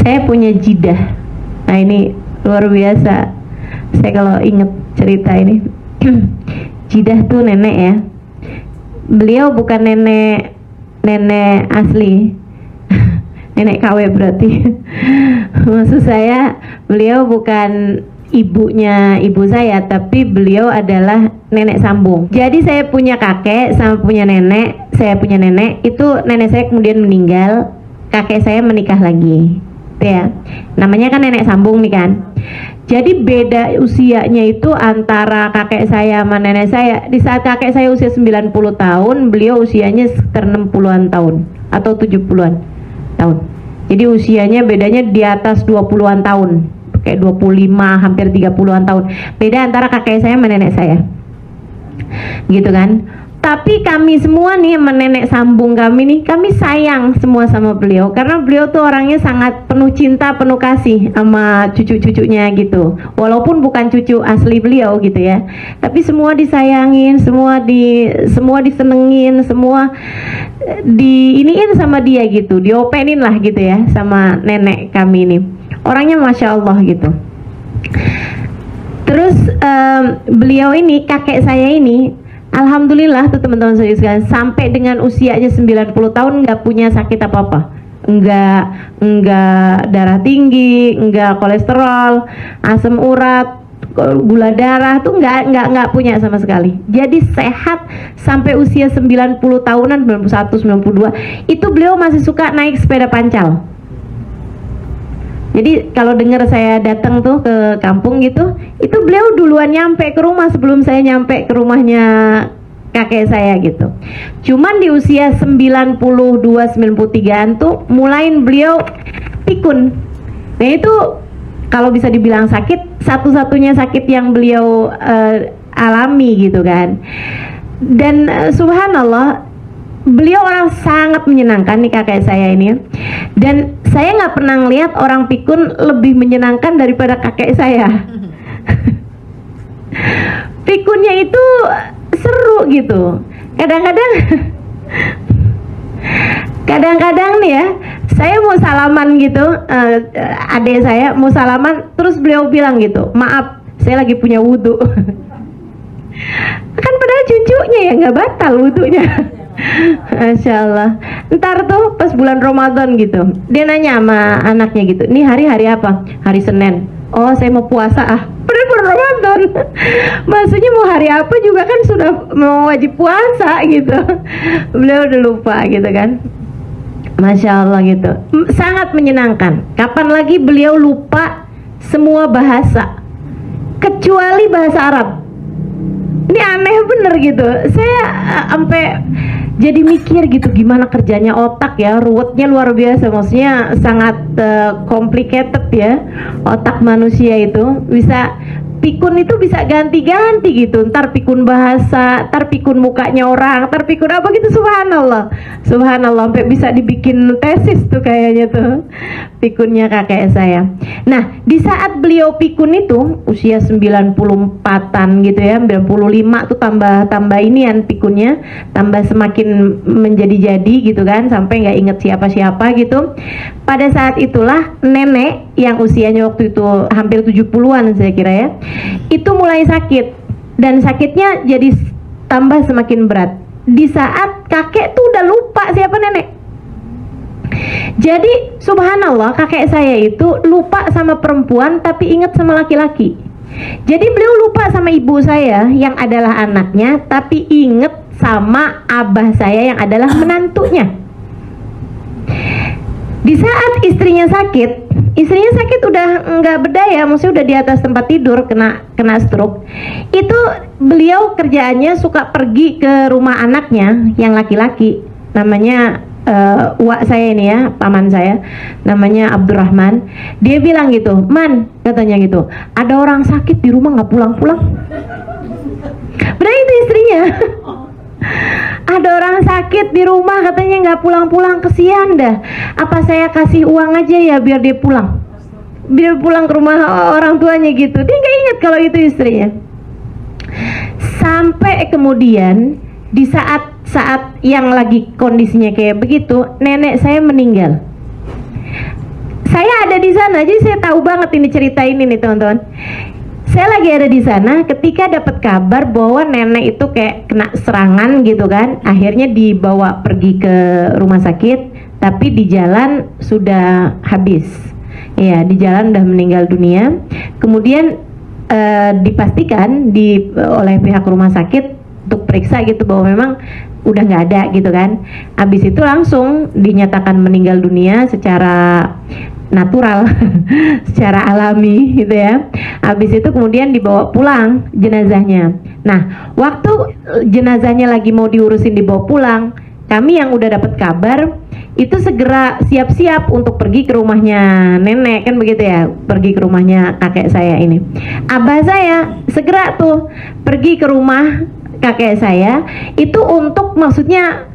saya punya jidah. Nah ini luar biasa. Saya kalau inget cerita ini, jidah tuh nenek ya. Beliau bukan nenek asli, nenek KW berarti. Maksud saya, beliau bukan ibunya ibu saya, tapi beliau adalah nenek sambung. Jadi saya punya kakek sama punya nenek. Saya punya nenek, itu nenek saya kemudian meninggal, kakek saya menikah lagi. Ya, namanya kan nenek sambung nih kan. Jadi beda usianya itu antara kakek saya sama nenek saya. Di saat kakek saya usia 90 tahun, beliau usianya sekitar 60-an tahun atau 70-an tahun. Jadi usianya bedanya di atas 20-an tahun, kayak 25 hampir 30-an tahun. Beda antara kakek saya sama nenek saya. Gitu kan? Tapi kami semua nih, nenek sambung kami nih, kami sayang semua sama beliau karena beliau tuh orangnya sangat penuh cinta, penuh kasih sama cucu-cucunya gitu. Walaupun bukan cucu asli beliau gitu ya, tapi semua disayangin, semua disenengin, semua diiniin sama dia gitu, diopenin lah gitu ya sama nenek kami ini. Orangnya masya Allah gitu. Terus beliau ini, kakek saya ini, alhamdulillah tuh teman-teman saya sekalian, sampai dengan usianya 90 tahun nggak punya sakit apa-apa, nggak darah tinggi, nggak kolesterol, asam urat, gula darah tuh nggak punya sama sekali. Jadi sehat sampai usia 90 tahunan, 91, 92 itu beliau masih suka naik sepeda pancal. Jadi kalau dengar saya datang tuh ke kampung gitu, itu beliau duluan nyampe ke rumah sebelum saya nyampe ke rumahnya kakek saya gitu. Cuman di usia 92, 93an tuh mulain beliau pikun. Nah itu kalau bisa dibilang sakit, satu-satunya sakit yang beliau alami gitu kan. Dan subhanallah, beliau orang sangat menyenangkan nih kakek saya ini. Dan saya nggak pernah lihat orang pikun lebih menyenangkan daripada kakek saya. Pikunnya itu seru gitu. Kadang-kadang nih ya, saya mau salaman gitu, adik saya mau salaman, terus beliau bilang gitu, maaf, saya lagi punya wudhu. Kan padahal cucunya ya nggak batal wudhunya. Masya Allah. Ntar tuh pas bulan Ramadan gitu, dia nanya sama anaknya gitu, ini hari apa? Hari Senin. Oh saya mau puasa padahal bulan Ramadan. Maksudnya mau hari apa juga kan sudah mau wajib puasa gitu. Beliau udah lupa gitu kan. Masya Allah gitu. Sangat menyenangkan. Kapan lagi beliau lupa semua bahasa kecuali bahasa Arab. Ini aneh bener gitu. Saya sampai jadi mikir gitu, gimana kerjanya otak ya, ruwetnya luar biasa. Maksudnya sangat complicated ya otak manusia itu. Bisa pikun itu bisa ganti-ganti gitu, ntar pikun bahasa, ntar pikun mukanya orang, ntar pikun apa gitu. Subhanallah, subhanallah, sampai bisa dibikin tesis tuh kayaknya tuh pikunnya kakek saya. Nah di saat beliau pikun itu usia 94an gitu ya, 95 tuh tambah inian pikunnya, tambah semakin menjadi-jadi gitu kan, sampai nggak inget siapa-siapa gitu. Pada saat itulah nenek yang usianya waktu itu hampir 70-an saya kira ya, itu mulai sakit, dan sakitnya jadi tambah semakin berat. Di saat kakek tuh udah lupa siapa nenek. Jadi subhanallah, kakek saya itu lupa sama perempuan tapi ingat sama laki-laki. Jadi beliau lupa sama ibu saya yang adalah anaknya, tapi inget sama abah saya yang adalah menantunya. Di saat istrinya sakit udah nggak berdaya, maksudnya udah di atas tempat tidur, kena stroke. Itu beliau kerjaannya suka pergi ke rumah anaknya yang laki-laki, namanya uak saya ini ya, paman saya, namanya Abdurrahman. Dia bilang gitu, Man, katanya gitu, ada orang sakit di rumah nggak pulang-pulang. Berarti itu istrinya. Ada orang sakit di rumah katanya nggak pulang-pulang, kesian dah. Apa saya kasih uang aja ya biar dia pulang, biar pulang ke rumah orang tuanya gitu. Dia nggak ingat kalau itu istrinya. Sampai kemudian di saat yang lagi kondisinya kayak begitu, nenek saya meninggal. Saya ada di sana, jadi saya tahu banget ini cerita ini nih teman-teman. Saya lagi ada di sana ketika dapat kabar bahwa nenek itu kayak kena serangan gitu kan. Akhirnya dibawa pergi ke rumah sakit, tapi di jalan sudah habis. Ya, di jalan udah meninggal dunia. Kemudian dipastikan oleh pihak rumah sakit untuk periksa gitu bahwa memang udah nggak ada gitu kan. Habis itu langsung dinyatakan meninggal dunia secara natural, secara alami gitu ya. Habis itu kemudian dibawa pulang jenazahnya. Nah, waktu jenazahnya lagi mau diurusin dibawa pulang, kami yang udah dapat kabar itu segera siap-siap untuk pergi ke rumahnya nenek, kan begitu ya, pergi ke rumahnya kakek saya ini. Abah saya segera tuh pergi ke rumah kakek saya itu untuk maksudnya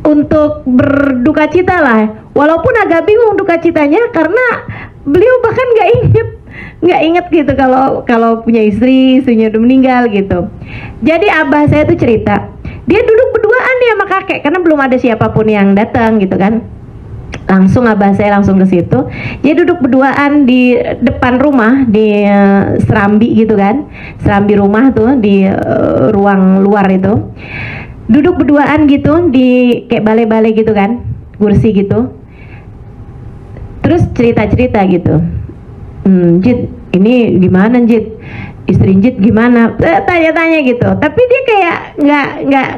untuk berduka cita lah, walaupun agak bingung duka citanya karena beliau bahkan nggak inget gitu kalau punya istrinya udah meninggal gitu. Jadi abah saya tuh cerita, dia duduk berduaan dia sama kakek karena belum ada siapapun yang datang gitu kan. Langsung abah saya langsung ke situ. Dia duduk berduaan di depan rumah di serambi gitu kan, serambi rumah tuh di ruang luar itu. Duduk berduaan gitu di kayak balai-balai gitu kan, kursi gitu. Terus cerita-cerita gitu. Jit, ini gimana Jit? Istri Jit gimana? Tanya-tanya gitu. Tapi dia kayak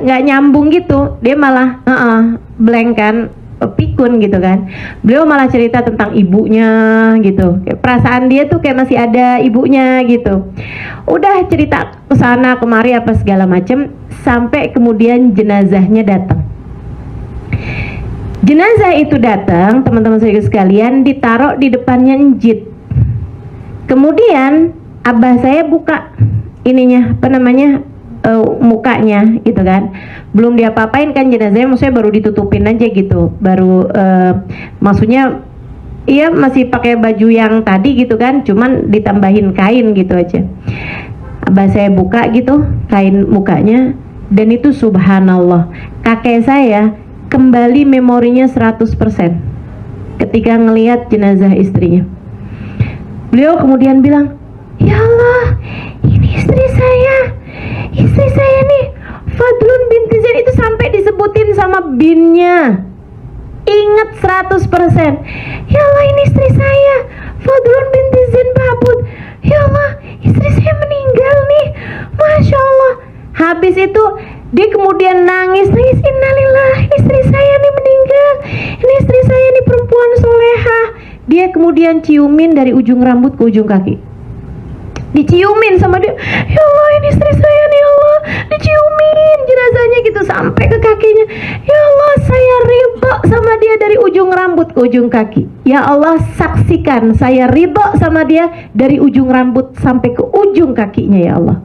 nggak nyambung gitu. Dia malah blank kan, pikun gitu kan. Beliau malah cerita tentang ibunya gitu. Kayak perasaan dia tuh kayak masih ada ibunya gitu. Udah cerita kesana kemari apa segala macem sampai kemudian jenazahnya datang. Jenazah itu datang, teman-teman saya sekalian, ditaruh di depannya Njit. Kemudian abah saya buka ininya, apa namanya, mukanya gitu kan. Belum diapa-apain kan jenazahnya, maksudnya baru ditutupin aja gitu. Baru maksudnya iya masih pakai baju yang tadi gitu kan, cuman ditambahin kain gitu aja. Abah saya buka gitu kain mukanya, dan itu subhanallah, kakek saya kembali memorinya 100% ketika ngelihat jenazah istrinya. Beliau kemudian bilang, ya Allah, ini istri saya nih Fadlun binti Zain, itu sampai disebutin sama binnya, ingat 100%. Ya Allah, ini istri saya Fadlun binti Zain Babut. Ya Allah, istri saya meninggal nih, Masya Allah. Habis itu dia kemudian nangis, innalillah, istri saya nih meninggal, ini istri saya nih perempuan soleha. Dia kemudian ciumin dari ujung rambut ke ujung kaki, diciumin sama dia. Ya Allah, ini istri saya nih, ya Allah, diciumin jenazahnya gitu sampai ke kakinya. Ya Allah, saya ridho sama dia dari ujung rambut ke ujung kaki. Ya Allah, saksikan saya ridho sama dia dari ujung rambut sampai ke ujung kakinya, ya Allah.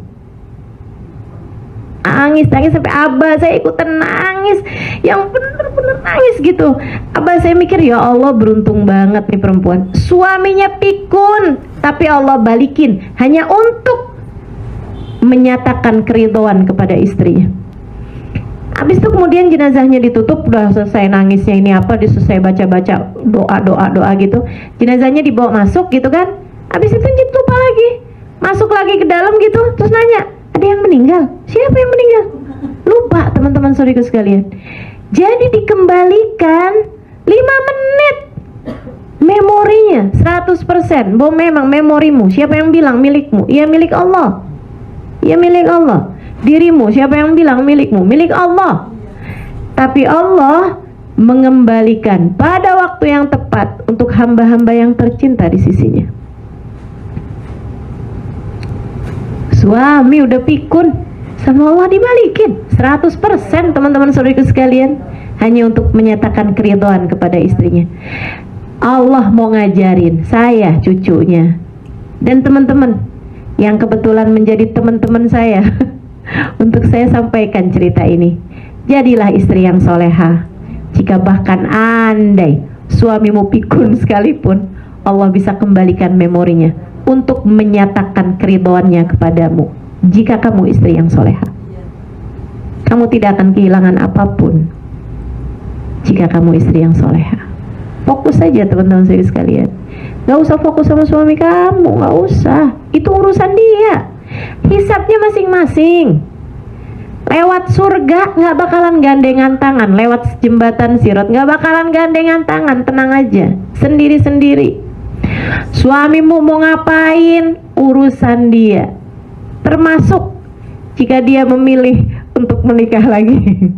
Nangis sampai abah saya ikutan nangis, yang bener-bener nangis gitu. Abah saya mikir, ya Allah, beruntung banget nih perempuan, suaminya pikun tapi Allah balikin hanya untuk menyatakan keridhaan kepada istrinya. Habis itu kemudian jenazahnya ditutup, udah selesai nangisnya ini apa, selesai baca-baca doa gitu, jenazahnya dibawa masuk gitu kan. Habis itu Njit lupa lagi, masuk lagi ke dalam gitu, terus nanya, ada yang meninggal? Siapa yang meninggal? Lupa, teman-teman saudaraku sekalian. Jadi dikembalikan 5 menit memorinya 100%. Bahwa memang memorimu, siapa yang bilang milikmu? Iya milik Allah. Iya milik Allah. Dirimu, siapa yang bilang milikmu? Milik Allah. Tapi Allah mengembalikan pada waktu yang tepat untuk hamba-hamba yang tercinta di sisinya. Suami udah pikun, sama Allah dibalikin 100%, teman-teman saudaraku sekalian, hanya untuk menyatakan keridhaan kepada istrinya. Allah mau ngajarin saya, cucunya, dan teman-teman yang kebetulan menjadi teman-teman saya untuk saya sampaikan cerita ini. Jadilah istri yang soleha. Jika bahkan andai suamimu pikun sekalipun, Allah bisa kembalikan memorinya untuk menyatakan keridhaannya kepadamu. Jika kamu istri yang soleha, kamu tidak akan kehilangan apapun jika kamu istri yang soleha. Fokus saja teman-teman saya sekalian. Gak usah fokus sama suami kamu, gak usah. Itu urusan dia. Hisabnya masing-masing. Lewat surga gak bakalan gandengan tangan. Lewat jembatan Sirat gak bakalan gandengan tangan. Tenang aja, sendiri-sendiri. Suamimu mau ngapain, urusan dia. Termasuk jika dia memilih untuk menikah lagi.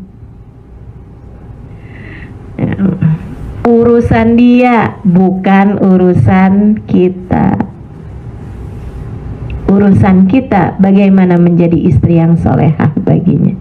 Urusan dia, bukan urusan kita. Urusan kita bagaimana menjadi istri yang solehah baginya.